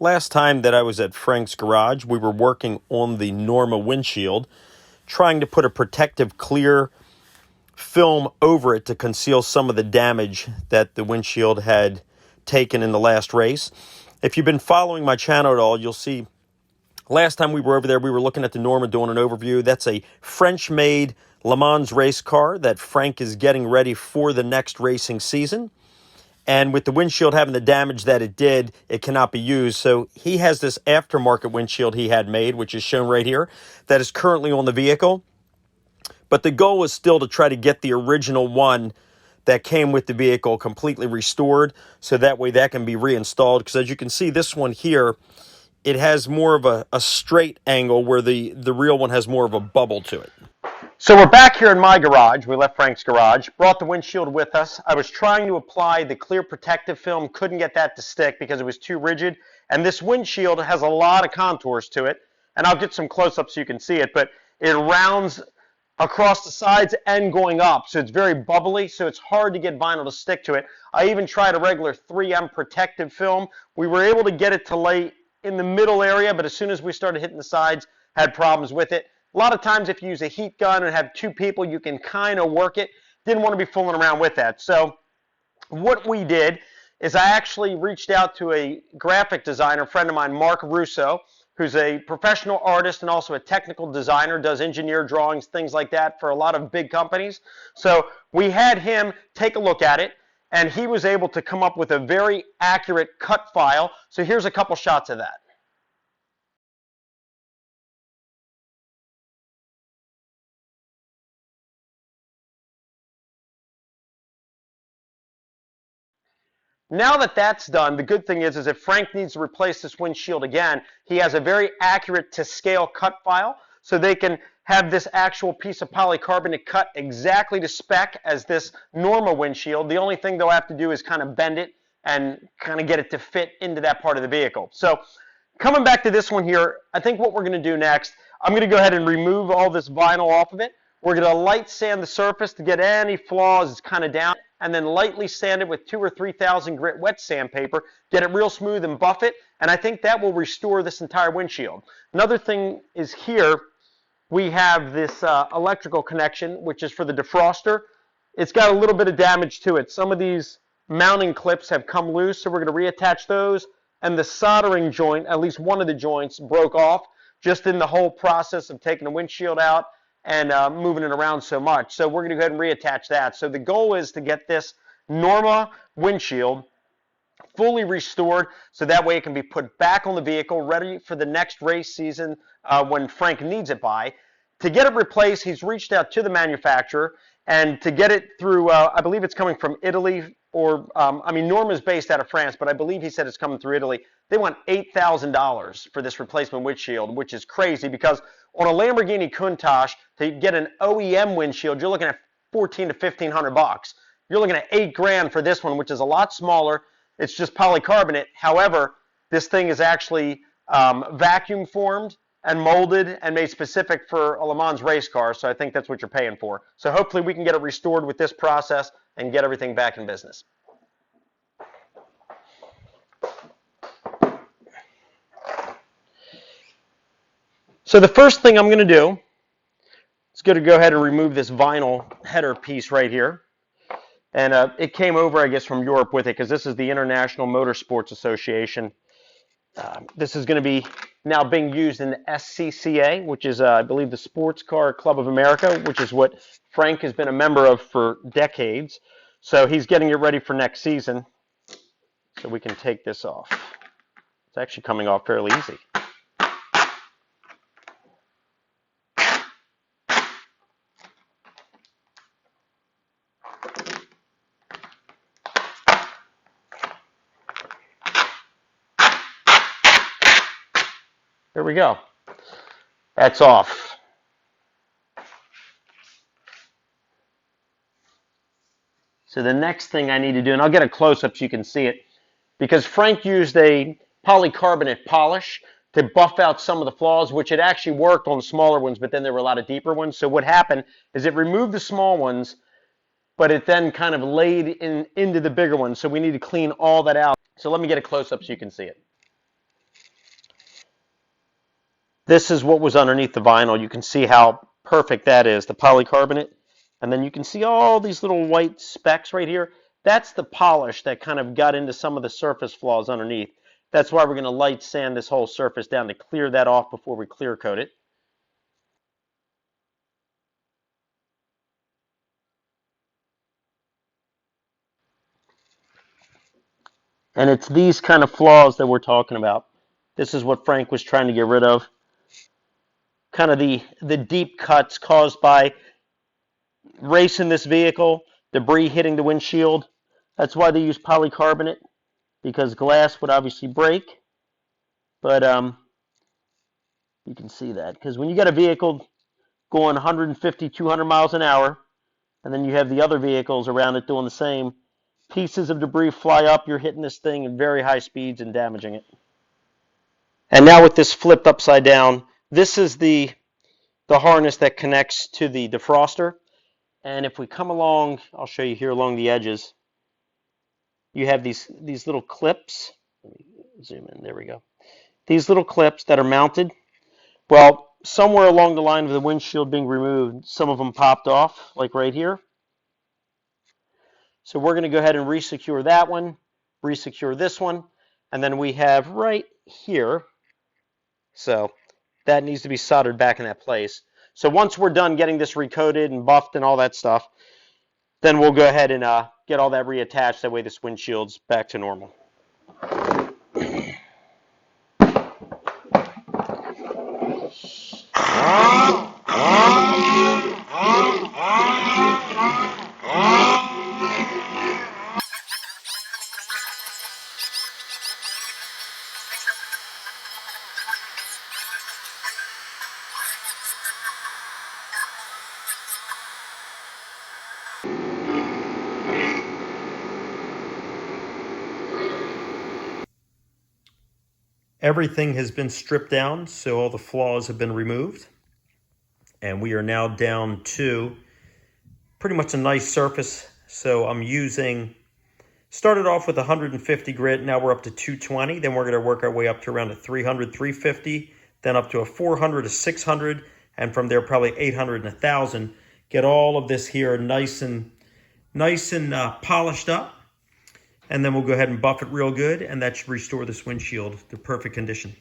Last time that I was at Frank's garage, we were working on the Norma windshield, trying to put a protective clear film over it to conceal some of the damage that the windshield had taken in the last race. If you've been following my channel at all, you'll see last time we were over there, we were looking at the Norma doing an overview. That's a French-made Le Mans race car that Frank is getting ready for the next racing season. And with the windshield having the damage that it did, it cannot be used. So he has this aftermarket windshield he had made, which is shown right here, that is currently on the vehicle. But the goal is still to try to get the original one that came with the vehicle completely restored, so that way that can be reinstalled. Because as you can see, this one here, it has more of a straight angle where the real one has more of a bubble to it. So we're back here in my garage. We left Frank's garage, brought the windshield with us. I was trying to apply the clear protective film, couldn't get that to stick because it was too rigid. And this windshield has a lot of contours to it. And I'll get some close-ups so you can see it, but it rounds across the sides and going up. So it's very bubbly, so it's hard to get vinyl to stick to it. I even tried a regular 3M protective film. We were able to get it to lay in the middle area, but as soon as we started hitting the sides, had problems with it. A lot of times if you use a heat gun and have two people, you can kind of work it. Didn't want to be fooling around with that. So what we did is I actually reached out to a graphic designer, friend of mine, Mark Russo, who's a professional artist and also a technical designer, does engineer drawings, things like that for a lot of big companies. So we had him take a look at it, and he was able to come up with a very accurate cut file. So here's a couple shots of that. Now that that's done, the good thing is if Frank needs to replace this windshield again, he has a very accurate to scale cut file, so they can have this actual piece of polycarbonate cut exactly to spec as this Norma windshield. The only thing they'll have to do is kind of bend it and kind of get it to fit into that part of the vehicle. So coming back to this one here, I think what we're going to do next, I'm going to go ahead and remove all this vinyl off of it. We're going to light sand the surface to get any flaws kind of down, and then lightly sand it with 2,000 or 3,000 grit wet sandpaper, get it real smooth and buff it, and I think that will restore this entire windshield. Another thing is here, we have this electrical connection, which is for the defroster. It's got a little bit of damage to it. Some of these mounting clips have come loose, so we're going to reattach those, and the soldering joint, at least one of the joints, broke off just in the whole process of taking the windshield out and moving it around so much. So we're going to go ahead and reattach that. So the goal is to get this Norma windshield fully restored, so that way it can be put back on the vehicle, ready for the next race season when Frank needs it by. To get it replaced, he's reached out to the manufacturer, and to get it through, I believe it's coming from Italy, or, I mean, Norma's based out of France, but I believe he said it's coming through Italy. They want $8,000 for this replacement windshield, which is crazy because on a Lamborghini Countach, to get an OEM windshield, you're looking at $1,400 to $1,500. You're looking at $8,000 for this one, which is a lot smaller. It's just polycarbonate. However, this thing is actually vacuum formed and molded and made specific for a Le Mans race car, so I think that's what you're paying for. So hopefully we can get it restored with this process and get everything back in business. So the first thing I'm going to do is going to go ahead and remove this vinyl header piece right here. And it came over, I guess, from Europe with it, because this is the International Motorsports Association. This is going to be now being used in the SCCA, which is, I believe, the Sports Car Club of America, which is what Frank has been a member of for decades. So he's getting it ready for next season. So we can take this off. It's actually coming off fairly easy. There we go. That's off. So the next thing I need to do, and I'll get a close-up so you can see it, because Frank used a polycarbonate polish to buff out some of the flaws, which it actually worked on smaller ones, but then there were a lot of deeper ones. So what happened is it removed the small ones, but it then kind of laid into the bigger ones. So we need to clean all that out. So let me get a close-up so you can see it. This is what was underneath the vinyl. You can see how perfect that is, the polycarbonate. And then you can see all these little white specks right here. That's the polish that kind of got into some of the surface flaws underneath. That's why we're going to light sand this whole surface down to clear that off before we clear coat it. And it's these kind of flaws that we're talking about. This is what Frank was trying to get rid of. Kind of the deep cuts caused by racing this vehicle, debris hitting the windshield. That's why they use polycarbonate, because glass would obviously break. But you can see that, because when you got a vehicle going 150, 200 miles an hour, and then you have the other vehicles around it doing the same, pieces of debris fly up, you're hitting this thing at very high speeds and damaging it. And now with this flipped upside down, this is the harness that connects to the defroster. And if we come along, I'll show you here along the edges, you have these little clips. Let me zoom in, there we go. These little clips that are mounted. Well, somewhere along the line of the windshield being removed, some of them popped off, like right here. So we're going to go ahead and resecure that one, resecure this one, and then we have right here, so that needs to be soldered back in that place. So once we're done getting this recoated and buffed and all that stuff, then we'll go ahead and get all that reattached. That way this windshield's back to normal. Everything has been stripped down, so all the flaws have been removed. And we are now down to pretty much a nice surface. So I'm started off with 150 grit, now we're up to 220. Then we're going to work our way up to around a 300, 350, then up to a 400, a 600, and from there probably 800 and 1,000. Get all of this here nice and polished up. And then we'll go ahead and buff it real good, and that should restore this windshield to perfect condition.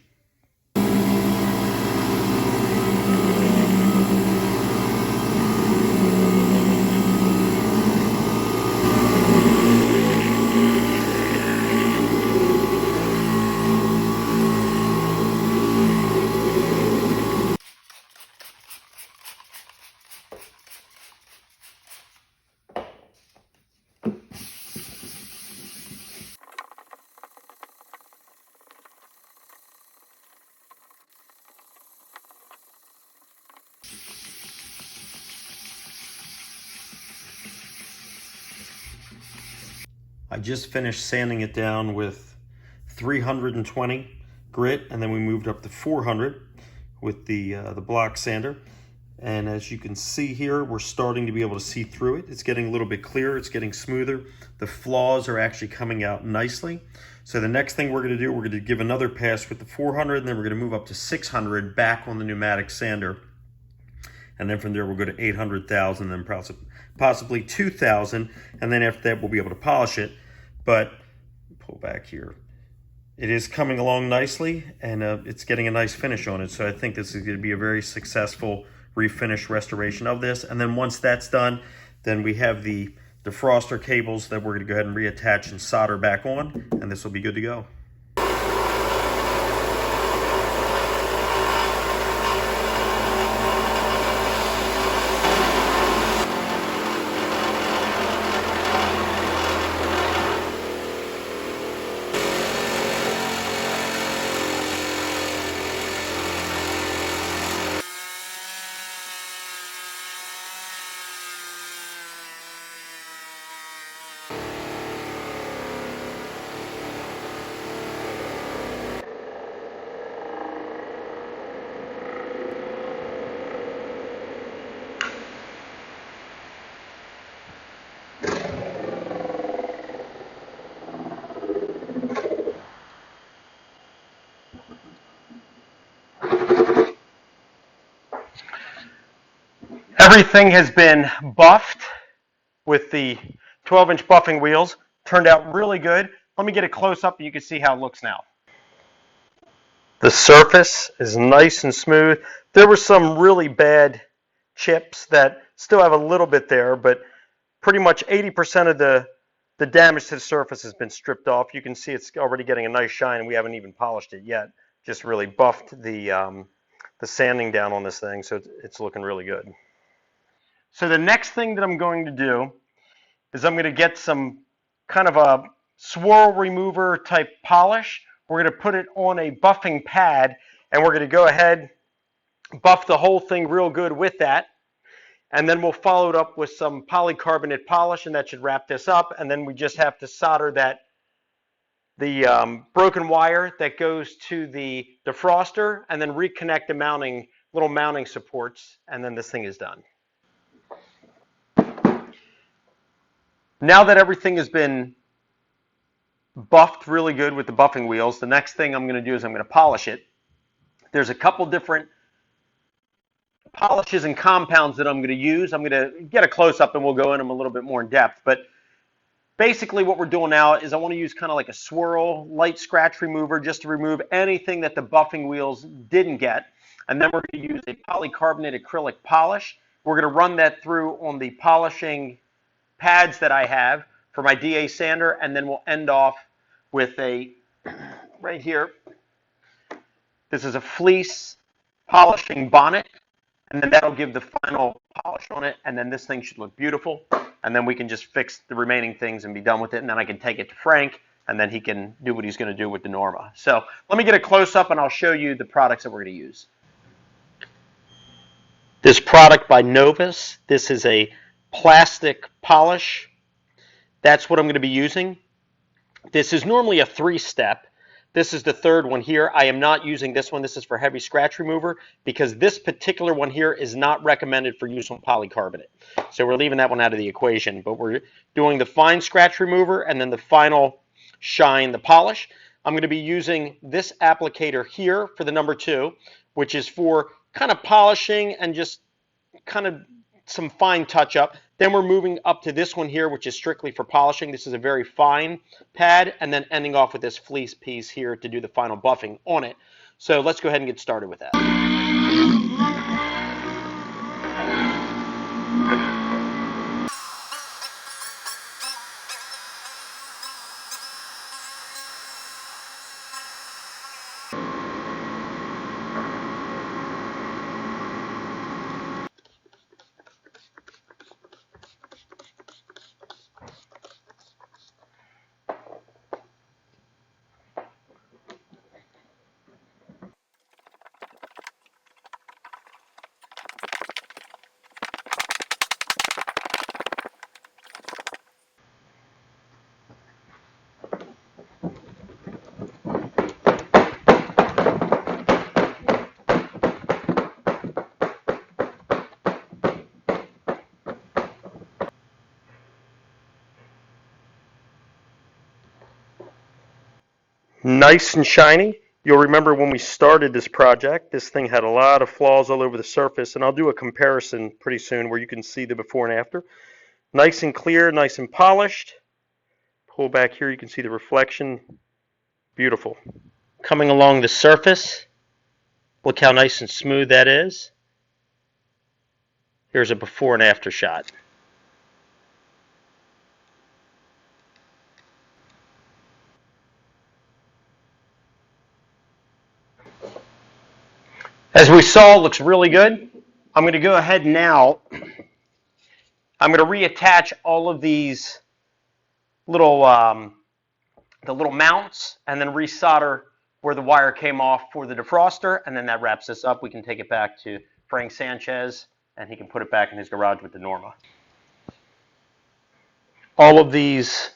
I just finished sanding it down with 320 grit, and then we moved up to 400 with the block sander. And as you can see here, we're starting to be able to see through it. It's getting a little bit clearer, it's getting smoother. The flaws are actually coming out nicely. So the next thing we're gonna do, we're gonna give another pass with the 400, and then we're gonna move up to 600 back on the pneumatic sander. And then from there, we'll go to 800,000, then possibly 2,000. And then after that, we'll be able to polish it. But pull back here. It is coming along nicely, and it's getting a nice finish on it. So I think this is going to be a very successful refinish restoration of this. And then once that's done, then we have the defroster cables that we're going to go ahead and reattach and solder back on, and this will be good to go. Everything has been buffed with the 12-inch buffing wheels. Turned out really good. Let me get a close-up and you can see how it looks now. The surface is nice and smooth. There were some really bad chips that still have a little bit there, but pretty much 80% of the damage to the surface has been stripped off. You can see it's already getting a nice shine, and we haven't even polished it yet. Just really buffed the sanding down on this thing, so it's looking really good. So the next thing that I'm going to do is I'm going to get some kind of a swirl remover type polish. We're going to put it on a buffing pad, and we're going to go ahead, buff the whole thing real good with that. And then we'll follow it up with some polycarbonate polish, and that should wrap this up. And then we just have to solder the broken wire that goes to the defroster, and then reconnect the little mounting supports, and then this thing is done. Now that everything has been buffed really good with the buffing wheels, the next thing I'm going to do is I'm going to polish it. There's a couple different polishes and compounds that I'm going to use. I'm going to get a close-up and we'll go in them a little bit more in depth. But basically what we're doing now is I want to use kind of like a swirl, light scratch remover just to remove anything that the buffing wheels didn't get. And then we're going to use a polycarbonate acrylic polish. We're going to run that through on the polishing pads that I have for my DA sander, and then we'll end off with a, right here, this is a fleece polishing bonnet, and then that'll give the final polish on it, and then this thing should look beautiful, and then we can just fix the remaining things and be done with it, and then I can take it to Frank, and then he can do what he's going to do with the Norma. So let me get a close-up and I'll show you the products that we're going to use. This product by Novus, this is a plastic polish. That's what I'm going to be using. This is normally a 3-step. This is the third one here. I am not using this one. This is for heavy scratch remover because this particular one here is not recommended for use on polycarbonate. So we're leaving that one out of the equation, but we're doing the fine scratch remover and then the final shine, the polish. I'm going to be using this applicator here for the number 2, which is for kind of polishing and just kind of some fine touch up. Then we're moving up to this one here, which is strictly for polishing. This is a very fine pad, and then ending off with this fleece piece here to do the final buffing on it. So let's go ahead and get started with that. Nice and shiny. You'll remember when we started this project, this thing had a lot of flaws all over the surface, and I'll do a comparison pretty soon where you can see the before and after. Nice and clear, nice and polished. Pull back here, you can see the reflection. Beautiful. Coming along the surface, look how nice and smooth that is. Here's a before and after shot. As we saw, it looks really good. I'm going to go ahead now. I'm going to reattach all of these little the little mounts and then resolder where the wire came off for the defroster, and then that wraps this up. We can take it back to Frank Sanchez and he can put it back in his garage with the Norma. All of these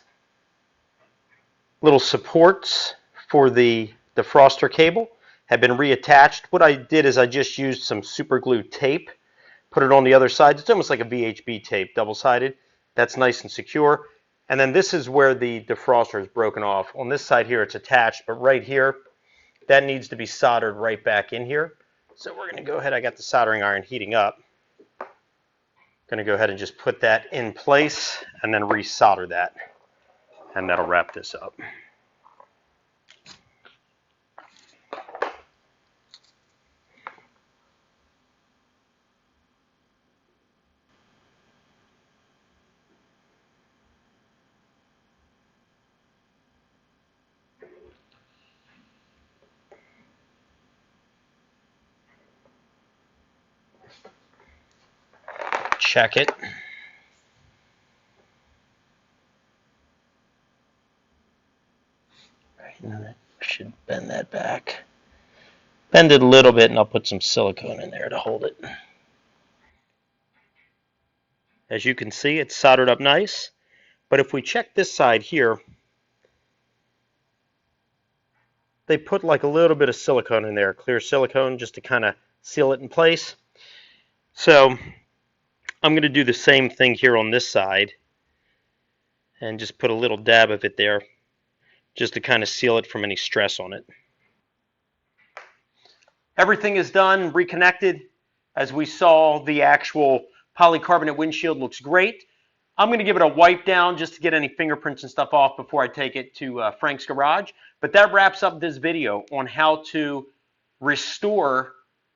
little supports for the defroster cable have been reattached. What I did is I just used some super glue tape, put it on the other side. It's almost like a VHB tape, double-sided. That's nice and secure. And then this is where the defroster is broken off. On this side here, it's attached, but right here, that needs to be soldered right back in here. So we're going to go ahead. I got the soldering iron heating up. going to go ahead and just put that in place and then resolder that. And that'll wrap this up. Check it. Right, and then I should bend that back. Bend it a little bit, and I'll put some silicone in there to hold it. As you can see, it's soldered up nice. But if we check this side here, they put like a little bit of silicone in there, clear silicone, just to kind of seal it in place. So I'm going to do the same thing here on this side and just put a little dab of it there just to kind of seal it from any stress on it. Everything is done, reconnected. As we saw, the actual polycarbonate windshield looks great. I'm going to give it a wipe down just to get any fingerprints and stuff off before I take it to Frank's garage. But that wraps up this video on how to restore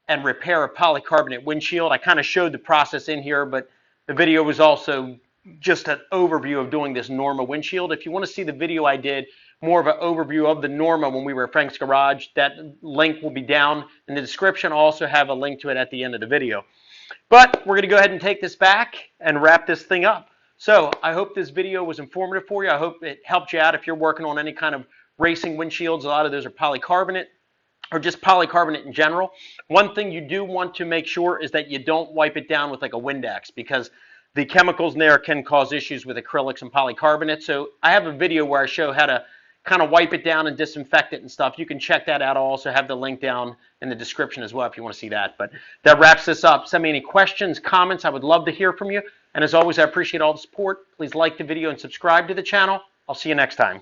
and repair a polycarbonate windshield. I kind of showed the process in here, but the video was also just an overview of doing this Norma windshield. If you want to see the video I did, more of an overview of the Norma when we were at Frank's garage, that link will be down in the description. I'll also have a link to it at the end of the video. But we're going to go ahead and take this back and wrap this thing up. So I hope this video was informative for you. I hope it helped you out if you're working on any kind of racing windshields. A lot of those are polycarbonate, or just polycarbonate in general. One thing you do want to make sure is that you don't wipe it down with like a Windex, because the chemicals in there can cause issues with acrylics and polycarbonate. So I have a video where I show how to kind of wipe it down and disinfect it and stuff. You can check that out. I'll also have the link down in the description as well if you want to see that. But that wraps this up. Send me any questions, comments. I would love to hear from you. And as always, I appreciate all the support. Please like the video and subscribe to the channel. I'll see you next time.